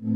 Good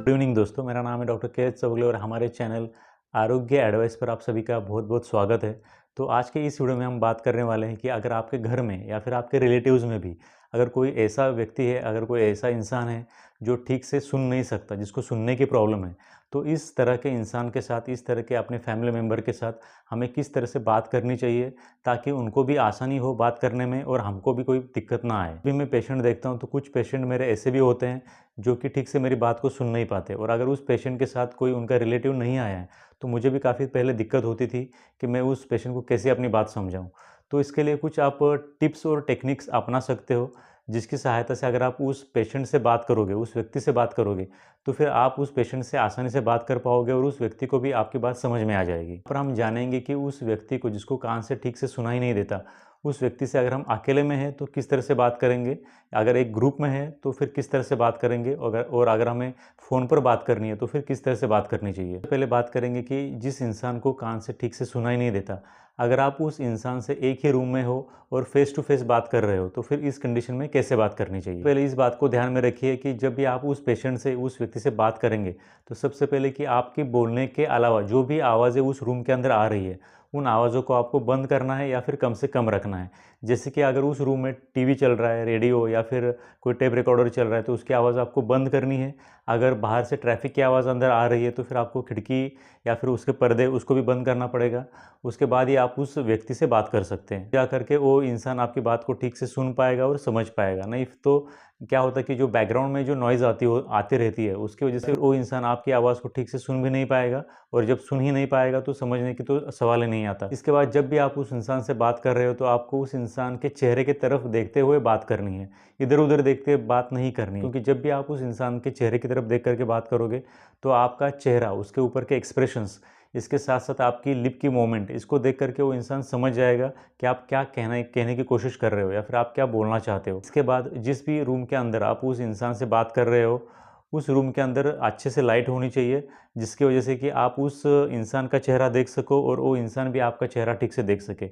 evening दोस्तों, मेरा नाम है डॉक्टर के एच चौगले और हमारे चैनल आरोग्य एडवाइस पर आप सभी का बहुत बहुत स्वागत है। तो आज के इस वीडियो में हम बात करने वाले हैं कि अगर आपके घर में या फिर आपके रिलेटिव्स में भी अगर कोई ऐसा व्यक्ति है, अगर कोई ऐसा इंसान है जो ठीक से सुन नहीं सकता, जिसको सुनने की प्रॉब्लम है, तो इस तरह के इंसान के साथ, इस तरह के अपने फैमिली मेम्बर के साथ हमें किस तरह से बात करनी चाहिए ताकि उनको भी आसानी हो बात करने में और हमको भी कोई दिक्कत ना आए। अभी मैं पेशेंट देखता हूँ तो कुछ पेशेंट मेरे ऐसे भी होते हैं जो कि ठीक से मेरी बात को सुन नहीं पाते, और अगर उस पेशेंट के साथ कोई उनका रिलेटिव नहीं आया है तो मुझे भी काफ़ी पहले दिक्कत होती थी कि मैं उस पेशेंट को कैसे अपनी बात समझाऊं। तो इसके लिए कुछ आप टिप्स और टेक्निक्स अपना सकते हो, जिसकी सहायता से अगर आप उस पेशेंट से बात करोगे, उस व्यक्ति से बात करोगे, तो फिर आप उस पेशेंट से आसानी से बात कर पाओगे और उस व्यक्ति को भी आपकी बात समझ में आ जाएगी। पर हम जानेंगे कि उस व्यक्ति को जिसको कान से ठीक से सुनाई नहीं देता, उस व्यक्ति से अगर हम अकेले में हैं तो किस तरह से बात करेंगे, अगर एक ग्रुप में है तो फिर किस तरह से बात करेंगे, और अगर हमें फ़ोन पर बात करनी है तो फिर किस तरह से बात करनी चाहिए। पहले बात करेंगे कि जिस इंसान को कान से ठीक से सुनाई नहीं देता, अगर आप उस इंसान से एक ही रूम में हो और फेस टू फेस बात कर रहे हो तो फिर इस कंडीशन में कैसे बात करनी चाहिए। पहले इस बात को ध्यान में रखिए कि जब भी आप उस पेशेंट से, उस व्यक्ति से बात करेंगे, तो सबसे पहले कि आपके बोलने के अलावा जो भी आवाज़ें उस रूम के अंदर आ रही है, उन आवाज़ों को आपको बंद करना है या फिर कम से कम रखना है। जैसे कि अगर उस रूम में टीवी चल रहा है, रेडियो या फिर कोई टेप रिकॉर्डर चल रहा है तो उसकी आवाज़ आपको बंद करनी है। अगर बाहर से ट्रैफिक की आवाज़ अंदर आ रही है तो फिर आपको खिड़की या फिर उसके पर्दे, उसको भी बंद करना पड़ेगा। उसके बाद ही आप उस व्यक्ति से बात कर सकते हैं, जा करके वो इंसान आपकी बात को ठीक से सुन पाएगा और समझ पाएगा। नहीं तो क्या होता है कि जो बैकग्राउंड में जो नॉइज़ आती रहती है, उसकी वजह से वो इंसान आपकी आवाज़ को ठीक से सुन भी नहीं पाएगा, और जब सुन ही नहीं पाएगा तो समझने की तो सवाल ही नहीं आता। इसके बाद जब भी आप उस इंसान से बात कर रहे हो तो आपको उस इंसान के चेहरे की तरफ देखते हुए बात करनी है, इधर-उधर देखते हुए बात नहीं करनी है। क्योंकि जब भी आप उस इंसान के चेहरे की तरफ देख कर के बात करोगे तो आपका चेहरा, उसके ऊपर के एक्सप्रेशंस, इसके साथ-साथ आपकी लिप की मूवमेंट, इसको देख कर के वो इंसान समझ जाएगा कि आप क्या कहने की कोशिश कर रहे हो या फिर आप क्या बोलना चाहते हो। इसके बाद जिस भी रूम के अंदर आप उस इंसान से बात कर रहे हो, उस रूम के अंदर अच्छे से लाइट होनी चाहिए, जिसकी वजह से कि आप उस इंसान का चेहरा देख सको और वो इंसान भी आपका चेहरा ठीक से देख सके।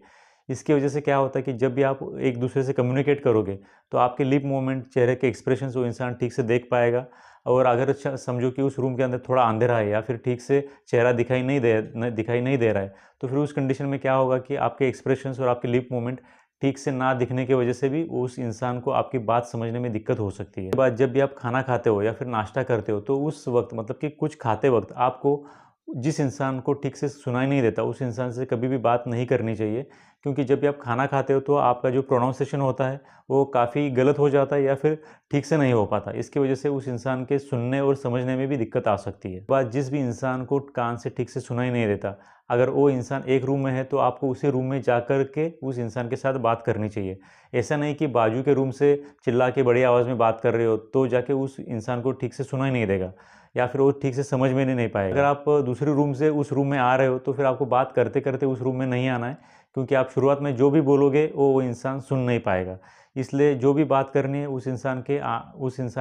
इसकी वजह से क्या होता है कि जब भी आप एक दूसरे से कम्युनिकेट करोगे तो आपके लिप मूवमेंट, चेहरे के एक्सप्रेशंस वो इंसान ठीक से देख पाएगा। और अगर समझो कि उस रूम के अंदर थोड़ा अंधेरा है या फिर ठीक से चेहरा दिखाई नहीं दे रहा है, तो फिर उस कंडीशन में क्या होगा कि आपके एक्सप्रेशंस और आपके लिप मूवमेंट ठीक से ना दिखने की वजह से भी उस इंसान को आपकी बात समझने में दिक्कत हो सकती है। उसके बाद जब भी आप खाना खाते हो या फिर नाश्ता करते हो तो उस वक्त, मतलब कि कुछ खाते वक्त, आपको जिस इंसान को ठीक से सुनाई नहीं देता उस इंसान से कभी भी बात नहीं करनी चाहिए। क्योंकि जब भी आप खाना खाते हो तो आपका जो प्रोनाउंसिएशन होता है वो काफ़ी गलत हो जाता है या फिर ठीक से नहीं हो पाता। इसकी वजह से उस इंसान के सुनने और समझने में भी दिक्कत आ सकती है। बात, जिस भी इंसान को कान से ठीक से सुनाई नहीं देता, अगर वो इंसान एक रूम में है तो आपको उसी रूम में जाकर के उस इंसान के साथ बात करनी चाहिए। ऐसा नहीं कि बाजू के रूम से चिल्ला के बड़ी आवाज़ में बात कर रहे हो तो जाके उस इंसान को ठीक से सुनाई नहीं देगा या फिर वो ठीक से समझ में नहीं पाएगा। अगर आप दूसरे रूम से उस रूम में आ रहे हो तो फिर आपको बात करते करते उस रूम में नहीं आना है, क्योंकि आप शुरुआत में जो भी बोलोगे वो इंसान सुन नहीं पाएगा। इसलिए जो भी बात करनी है उस इंसान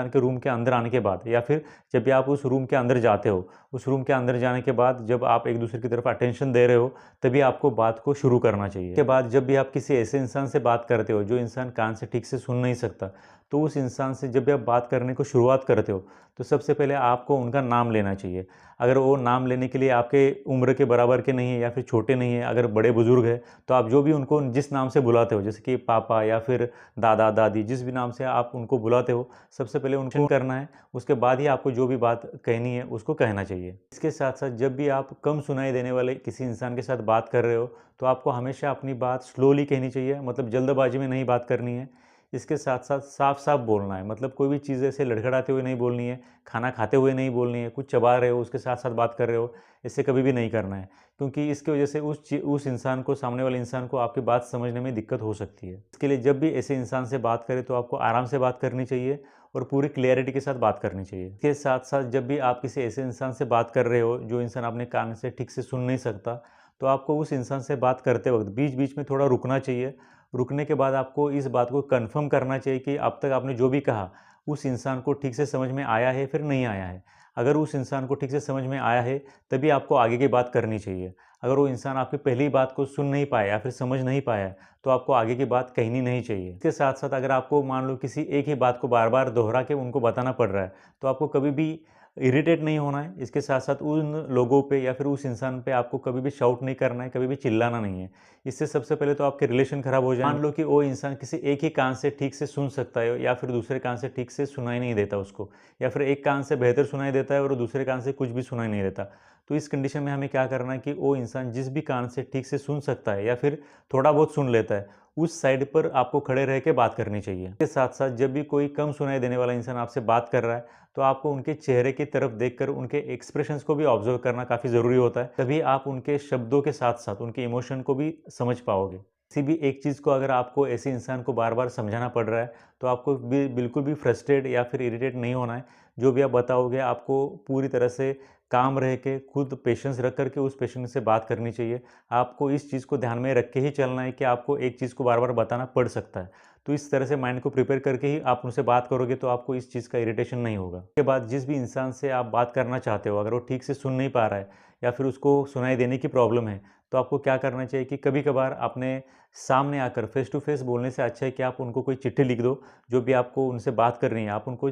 के रूम के अंदर आने के बाद, या फिर जब भी आप उस रूम के अंदर जाते हो, उस रूम के अंदर जाने के बाद जब आप एक दूसरे की तरफ अटेंशन दे रहे हो, तभी आपको बात को शुरू करना चाहिए। इसके बाद जब भी आप किसी ऐसे इंसान से बात करते हो जो इंसान कान से ठीक से सुन नहीं सकता, तो उस इंसान से जब भी आप बात करने को शुरुआत करते हो तो सबसे पहले आपको उनका नाम लेना चाहिए। अगर वो नाम लेने के लिए आपके उम्र के बराबर के नहीं है या फिर छोटे नहीं है, अगर बड़े बुजुर्ग हैं, तो आप जो भी उनको जिस नाम से बुलाते हो, जैसे कि पापा या फिर दादा दादी, जिस भी नाम से आप उनको बुलाते हो, सबसे पहले उनको करना है। उसके बाद ही आपको जो भी बात कहनी है उसको कहना चाहिए। इसके साथ साथ जब भी आप कम सुनाई देने वाले किसी इंसान के साथ बात कर रहे हो तो आपको हमेशा अपनी बात स्लोली कहनी चाहिए, मतलब जल्दबाजी में नहीं बात करनी है। इसके साथ साथ साफ साफ बोलना है, मतलब कोई भी चीज़ ऐसे लड़खड़ाते हुए नहीं बोलनी है, खाना खाते हुए नहीं बोलनी है, कुछ चबा रहे हो उसके साथ साथ बात कर रहे हो, इससे कभी भी नहीं करना है। क्योंकि इसकी वजह से उस इंसान को, सामने वाले इंसान को आपकी बात समझने में दिक्कत हो सकती है। इसके लिए जब भी ऐसे इंसान से बात करें तो आपको आराम से बात करनी चाहिए और पूरी क्लियरिटी के साथ बात करनी चाहिए। इसके साथ साथ जब भी आप किसी ऐसे इंसान से बात कर रहे हो जो इंसान अपने कान से ठीक से सुन नहीं सकता, तो आपको उस इंसान से बात करते वक्त बीच बीच में थोड़ा रुकना चाहिए। रुकने के बाद आपको इस बात को कंफर्म करना चाहिए कि अब तक आपने जो भी कहा उस इंसान को ठीक से समझ में आया है फिर नहीं आया है। अगर उस इंसान को ठीक से समझ में आया है तभी आपको आगे की बात करनी चाहिए। अगर वो इंसान आपकी पहली बात को सुन नहीं पाया या फिर समझ नहीं पाया तो आपको आगे की बात कहनी नहीं चाहिए। इसके साथ साथ अगर आपको मान लो किसी एक ही बात को बार बार दोहरा के उनको बताना पड़ रहा है तो आपको कभी भी इरिटेट नहीं होना है। इसके साथ साथ उन लोगों पे या फिर उस इंसान पे आपको कभी भी शाउट नहीं करना है, कभी भी चिल्लाना नहीं है। इससे सबसे पहले तो आपके रिलेशन खराब हो जाएंगे। मान लो कि वो इंसान किसी एक ही कान से ठीक से सुन सकता है या फिर दूसरे कान से ठीक से सुनाई नहीं देता उसको, या फिर एक कान से बेहतर सुनाई देता है और दूसरे कान से कुछ भी सुनाई नहीं देता। तो इस कंडीशन में हमें क्या करना है कि वो इंसान जिस भी कान से ठीक से सुन सकता है या फिर थोड़ा बहुत सुन लेता है उस साइड पर आपको खड़े रह के बात करनी चाहिए। इसके साथ साथ जब भी कोई कम सुनाई देने वाला इंसान आपसे बात कर रहा है तो आपको उनके चेहरे की तरफ देखकर उनके एक्सप्रेशंस को भी ऑब्जर्व करना काफ़ी ज़रूरी होता है। तभी आप उनके शब्दों के साथ साथ उनके इमोशन को भी समझ पाओगे। किसी भी एक चीज़ को अगर आपको ऐसे इंसान को बार बार समझाना पड़ रहा है तो आपको भी बिल्कुल भी फ्रस्ट्रेट या फिर इरिटेट नहीं होना है। जो भी आप बताओगे आपको पूरी तरह से काम रह के खुद पेशेंस रख करके उस पेशेंट से बात करनी चाहिए। आपको इस चीज़ को ध्यान में रख के ही चलना है कि आपको एक चीज़ को बार बार बताना पड़ सकता है। तो इस तरह से माइंड को प्रिपेयर करके ही आप उनसे बात करोगे तो आपको इस चीज़ का इरिटेशन नहीं होगा। उसके बाद जिस भी इंसान से आप बात करना चाहते हो अगर वो ठीक से सुन नहीं पा रहा है या फिर उसको सुनाई देने की प्रॉब्लम है तो आपको क्या करना चाहिए कि कभी कभार अपने सामने आकर फेस टू फेस बोलने से अच्छा है कि आप उनको कोई चिट्ठी लिख दो। जो भी आपको उनसे बात करनी है आप उनको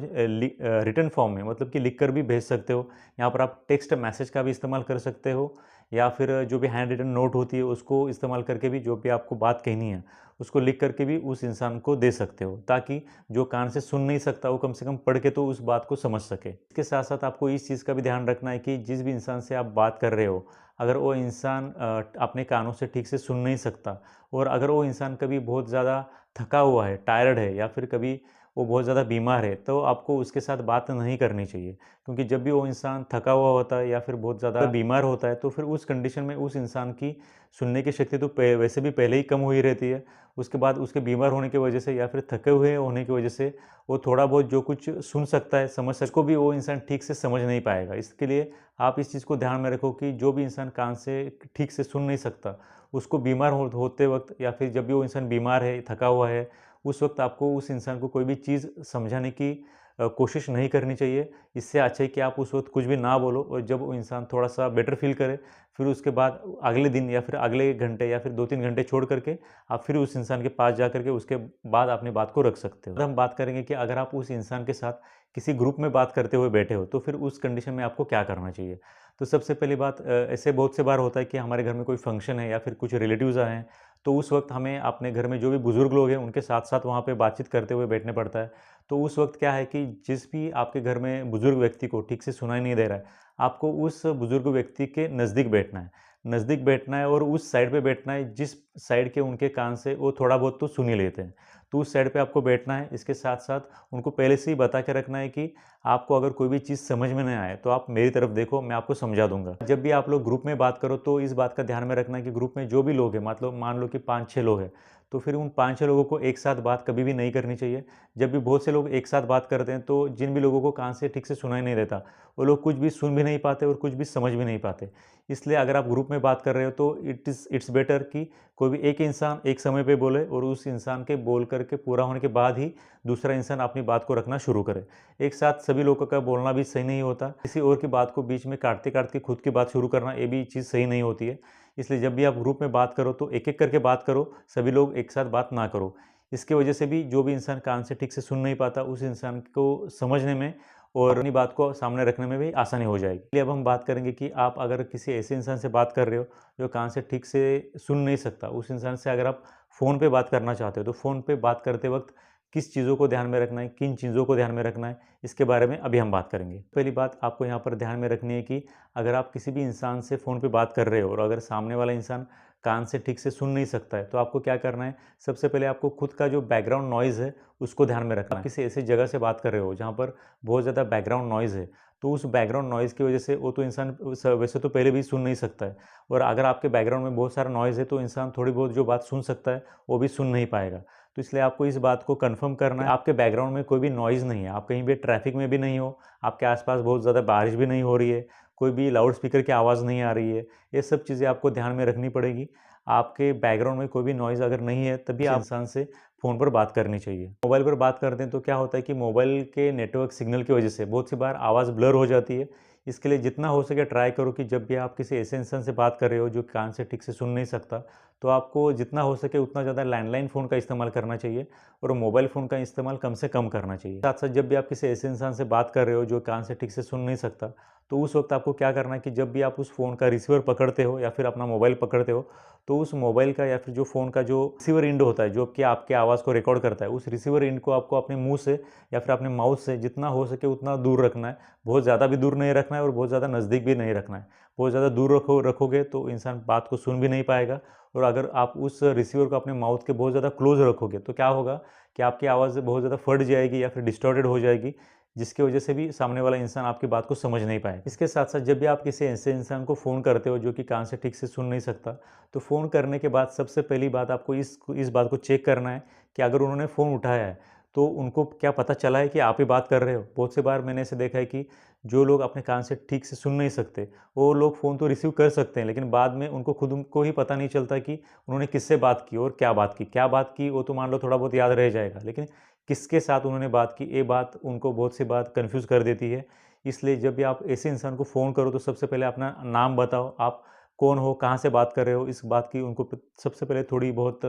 रिटन फॉर्म में मतलब कि लिख कर भी भेज सकते हो। यहाँ पर आप टेक्स्ट मैसेज का भी इस्तेमाल कर सकते हो या फिर जो भी हैंड रिटन नोट होती है उसको इस्तेमाल करके भी जो भी आपको बात कहनी है उसको लिख करके भी उस इंसान को दे सकते हो, ताकि जो कान से सुन नहीं सकता वो कम से कम पढ़ के तो उस बात को समझ सके। इसके साथ साथ आपको इस चीज़ का भी ध्यान रखना है कि जिस भी इंसान से आप बात कर रहे हो अगर वो इंसान अपने कानों से ठीक से सुन नहीं सकता और अगर वो इंसान कभी बहुत ज़्यादा थका हुआ है, टायर्ड है या फिर कभी वो बहुत ज़्यादा बीमार है तो आपको उसके साथ बात नहीं करनी चाहिए। क्योंकि जब भी वो इंसान थका हुआ होता है या फिर बहुत ज़्यादा बीमार होता है तो फिर उस कंडीशन में उस इंसान की सुनने की शक्ति तो वैसे भी पहले ही कम हुई रहती है। उसके बाद उसके बीमार होने की वजह से या फिर थके हुए होने की वजह से वो थोड़ा बहुत जो कुछ सुन सकता है समझ सकता को भी वो इंसान ठीक से समझ नहीं पाएगा। इसके लिए आप इस चीज़ को ध्यान में रखो कि जो भी इंसान कान से ठीक से सुन नहीं सकता उसको बीमार होते वक्त या फिर जब भी वो इंसान बीमार है, थका हुआ है, उस वक्त आपको उस इंसान को कोई भी चीज़ समझाने की कोशिश नहीं करनी चाहिए। इससे अच्छा है कि आप उस वक्त कुछ भी ना बोलो और जब वो इंसान थोड़ा-सा बेटर फ़ील करे फिर उसके बाद अगले दिन या फिर अगले घंटे या फिर 2-3 घंटे छोड़ करके आप फिर उस इंसान के पास जा कर के उसके बाद अपनी बात को रख सकते हो। अब हम बात करेंगे कि अगर आप उस इंसान के साथ किसी ग्रुप में बात करते हुए बैठे हो तो फिर उस कंडीशन में आपको क्या करना चाहिए? तो सबसे पहली बात ऐसे बहुत से बार होता है कि हमारे घर में कोई फंक्शन है या फिर कुछ रिलेटिव्स आए हैं तो उस वक्त हमें अपने घर में जो भी बुज़ुर्ग लोग हैं उनके साथ-साथ वहाँ पे बातचीत करते हुए बैठने पड़ता है। तो उस वक्त क्या है कि जिस भी आपके घर में बुज़ुर्ग व्यक्ति को ठीक से सुनाई नहीं दे रहा है, आपको उस बुज़ुर्ग व्यक्ति के नज़दीक बैठना है। नज़दीक बैठना है और उस साइड पे बैठना है जिस साइड के उनके कान से वो थोड़ा बहुत तो सुन ही लेते हैं। तो उस साइड पे आपको बैठना है। इसके साथ-साथ उनको पहले से ही बता के रखना है कि आपको अगर कोई भी चीज़ समझ में नहीं आए तो आप मेरी तरफ देखो, मैं आपको समझा दूँगा। जब भी आप लोग ग्रुप में बात करो तो इस बात का ध्यान में रखना है कि ग्रुप में जो भी लोग हैं मतलब मान लो कि 5-6 लोग हैं, तो फिर उन 5-6 लोगों को एक साथ बात कभी भी नहीं करनी चाहिए। जब भी बहुत से लोग एक साथ बात करते हैं तो जिन भी लोगों को कान से ठीक से सुनाई नहीं देता, वो लोग कुछ भी सुन भी नहीं पाते और कुछ भी समझ भी नहीं पाते। इसलिए अगर आप ग्रुप में बात कर रहे हो तो इट्स बेटर कि कोई भी एक इंसान एक समय पे बोले और उस इंसान के बोल करके पूरा होने के बाद ही दूसरा इंसान अपनी बात को रखना शुरू करे। एक साथ सभी लोगों का बोलना भी सही नहीं होता। किसी और की बात को बीच में काटते-काटते खुद की बात शुरू करना ये भी चीज़ सही नहीं होती है। इसलिए जब भी आप ग्रुप में बात करो तो एक-एक करके बात करो, सभी लोग एक साथ बात ना करो। इसकी वजह से भी जो भी इंसान कान से ठीक से सुन नहीं पाता उस इंसान को समझने में और अपनी बात को सामने रखने में भी आसानी हो जाएगी। चलिए अब हम बात करेंगे कि आप अगर किसी ऐसे इंसान से बात कर रहे हो जो कान से ठीक से सुन नहीं सकता, उस इंसान से अगर आप फ़ोन पे बात करना चाहते हो तो फ़ोन पे बात करते वक़्त किस चीज़ों को ध्यान में रखना है, किन चीज़ों को ध्यान में रखना है, इसके बारे में अभी हम बात करेंगे। पहली बात आपको यहाँ पर ध्यान में रखनी है कि अगर आप किसी भी इंसान से फ़ोन पे बात कर रहे हो और अगर सामने वाला इंसान कान से ठीक से सुन नहीं सकता है, तो आपको क्या करना है, सबसे पहले आपको खुद का जो बैकग्राउंड नॉइज़ है, उसको ध्यान में रखना है। आप किसी ऐसी जगह से बात कर रहे हो जहाँ पर बहुत ज़्यादा बैकग्राउंड नॉइज़ है, तो उस बैकग्राउंड नॉइज़ की वजह से वो तो इंसान वैसे तो पहले भी सुन नहीं सकता है और अगर आपके बैकग्राउंड में बहुत सारा नॉइज़ है, तो इंसान थोड़ी बहुत जो बात सुन सकता है, वो भी सुन नहीं पाएगा। तो इसलिए आपको इस बात को कन्फर्म करना है आपके बैकग्राउंड में कोई भी नॉइज़ नहीं है, आप कहीं भी ट्रैफ़िक में भी नहीं हो, आपके आस-पास बहुत ज़्यादा बारिश भी नहीं हो रही है, कोई भी लाउड स्पीकर की आवाज़ नहीं आ रही है, ये सब चीज़ें आपको ध्यान में रखनी पड़ेगी। आपके बैकग्राउंड में कोई भी नॉइज़ अगर नहीं है तभी आप इंसान से फ़ोन पर बात करनी चाहिए। मोबाइल पर बात करते हैं तो क्या होता है कि मोबाइल के नेटवर्क सिग्नल की वजह से बहुत सी बार आवाज़ ब्लर हो जाती है। इसके लिए जितना हो सके ट्राई करो कि जब भी आप किसी ऐसे इंसान से बात कर रहे हो जो कान से ठीक से सुन नहीं सकता, तो आपको जितना हो सके उतना ज़्यादा लैंडलाइन फ़ोन का इस्तेमाल करना चाहिए और मोबाइल फ़ोन का इस्तेमाल कम से कम करना चाहिए। साथ-साथ जब भी आप किसी ऐसे इंसान से बात कर रहे हो जो कान से ठीक से सुन नहीं सकता, तो उस वक़्त आपको क्या करना है कि जब भी आप उस फ़ोन का रिसीवर पकड़ते हो या फिर अपना मोबाइल पकड़ते हो, तो उस मोबाइल का या फिर जो फ़ोन का जो रिसीवर एंड होता है, जो कि आपके आवाज़ को रिकॉर्ड करता है, उस रिसीवर एंड को आपको अपने मुँह से या फिर अपने माउथ से जितना हो सके उतना दूर रखना है। बहुत ज़्यादा भी दूर नहीं रखना है और बहुत ज़्यादा नज़दीक भी नहीं रखना है। बहुत ज़्यादा दूर रखोगे तो इंसान बात को सुन भी नहीं पाएगा, और अगर आप उस रिसीवर को अपने माउथ के बहुत ज़्यादा क्लोज़ रखोगे, तो क्या होगा कि आपकी आवाज़ बहुत ज़्यादा फट जाएगी या फिर डिस्टॉर्टेड हो जाएगी, जिसकी वजह से भी सामने वाला इंसान आपकी बात को समझ नहीं पाएगा। इसके साथ-साथ जब भी आप किसी ऐसे इंसान को फ़ोन करते हो जो कि कान से ठीक से सुन नहीं सकता, तो फ़ोन करने के बाद सबसे पहली बात आपको इस बात को चेक करना है कि अगर उन्होंने फ़ोन उठाया है, तो उनको क्या पता चला है कि आप ही बात कर रहे हो? बहुत सी बार मैंने ऐसे देखा है कि जो लोग अपने कान से ठीक से सुन नहीं सकते, वो लोग फ़ोन तो रिसीव कर सकते हैं, लेकिन बाद में उनको ही पता नहीं चलता कि उन्होंने किससे बात की और क्या बात की। क्या बात की वो तो मान लो थोड़ा बहुत याद रह जाएगा, लेकिन किसके साथ उन्होंने बात की, ये बात उनको बहुत सी बात कन्फ्यूज़ कर देती है। इसलिए जब भी आप ऐसे इंसान को फ़ोन करो तो सबसे पहले अपना नाम बताओ, आप कौन हो, कहाँ से बात कर रहे हो, इस बात की उनको सबसे पहले थोड़ी बहुत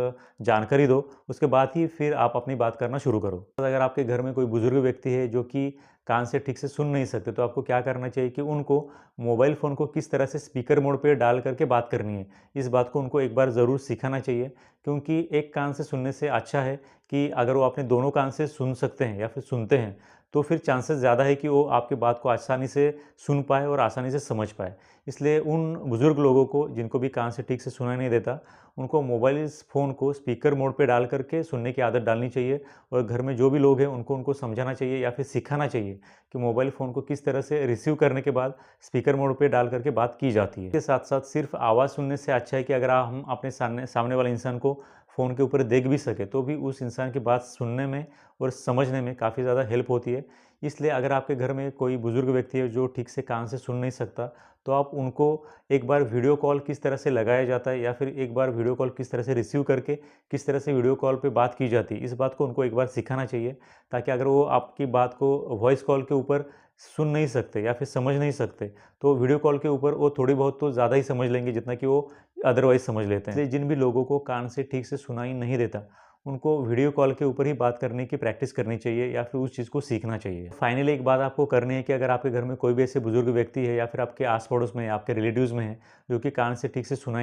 जानकारी दो, उसके बाद ही फिर आप अपनी बात करना शुरू करो। अगर आपके घर में कोई बुज़ुर्ग व्यक्ति है जो कि कान से ठीक से सुन नहीं सकते, तो आपको क्या करना चाहिए कि उनको मोबाइल फ़ोन को किस तरह से स्पीकर मोड पे डाल करके बात करनी है। इस बात को उनको एक बार ज़रूर सिखाना चाहिए, क्योंकि एक कान से सुनने से अच्छा है कि अगर वो अपने दोनों कान से सुन सकते हैं या फिर सुनते हैं, तो फिर चांसेस ज़्यादा है कि वो आपकी बात को आसानी से सुन पाए और आसानी से समझ पाए। इसलिए उन बुज़ुर्ग लोगों को जिनको भी कान से ठीक से सुनाई नहीं देता, उनको मोबाइल फ़ोन को स्पीकर मोड पे डाल करके सुनने की आदत डालनी चाहिए, और घर में जो भी लोग हैं उनको समझाना चाहिए या फिर सिखाना चाहिए कि मोबाइल फ़ोन को किस तरह से रिसीव करने के बाद स्पीकर मोड पे डाल करके बात की जाती है। इसके साथ-साथ सिर्फ़ आवाज़ सुनने से अच्छा है कि अगर हम अपने सामने वाले इंसान को फ़ोन के ऊपर देख भी सकें, तो भी उस इंसान की बात सुनने में और समझने में काफ़ी ज़्यादा हेल्प होती है। इसलिए अगर आपके घर में कोई बुज़ुर्ग व्यक्ति है जो ठीक से कान से सुन नहीं सकता, तो आप उनको एक बार वीडियो कॉल किस तरह से लगाया जाता है या फिर एक बार वीडियो कॉल किस तरह से रिसीव करके किस तरह से वीडियो कॉल पे बात की जाती है, इस बात को उनको एक बार सिखाना चाहिए, ताकि अगर वो आपकी बात को वॉइस कॉल के ऊपर सुन नहीं सकते या फिर समझ नहीं सकते, तो वीडियो कॉल के ऊपर वो थोड़ी बहुत तो ज़्यादा ही समझ लेंगे जितना कि वो अदरवाइज़ समझ लेते हैं। इसलिए जिन भी लोगों को कान से ठीक से सुनाई नहीं देता, उनको वीडियो कॉल के ऊपर ही बात करने की प्रैक्टिस करनी चाहिए या फिर उस चीज़ को सीखना चाहिए। फाइनली एक बात आपको करनी है कि अगर आपके घर में कोई भी ऐसे बुजुर्ग व्यक्ति है या फिर आपके आस पड़ोस में, आपके रिलेटिव्स में है, जो कि कान से ठीक से सुन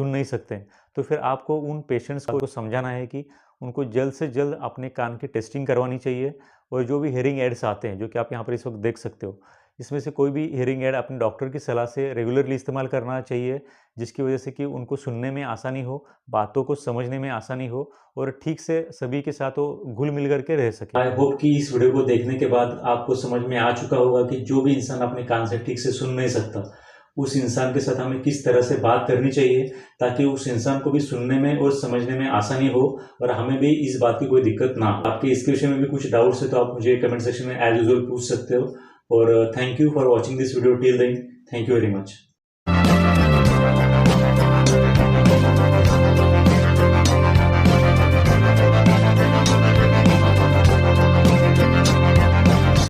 नहीं सकते हैं, तो फिर आपको उन पेशेंट्स को समझाना है कि उनको जल्द से जल्द अपने कान की टेस्टिंग करवानी चाहिए, और जो भी हियरिंग एड्स आते हैं, जो कि आप यहाँ पर इस वक्त देख सकते हो, इसमें से कोई भी हियरिंग एड अपने डॉक्टर की सलाह से रेगुलरली इस्तेमाल करना चाहिए, जिसकी वजह से कि उनको सुनने में आसानी हो, बातों को समझने में आसानी हो और ठीक से सभी के साथ वो घुल-मिल कर के रह सके। आई होप कि इस वीडियो को देखने के बाद आपको समझ में आ चुका होगा कि जो भी इंसान अपने कान से ठीक से सुन नहीं सकता, उस इंसान के साथ हमें किस तरह से बात करनी चाहिए, ताकि उस इंसान को भी सुनने में और समझने में आसानी हो और हमें भी इस बात की कोई दिक्कत ना हो। आपके इसके विषय में भी कुछ डाउट्स है तो आप मुझे कमेंट सेक्शन में एज़ यूजुअल पूछ सकते हो, और thank you for watching this video till then. Thank you very much.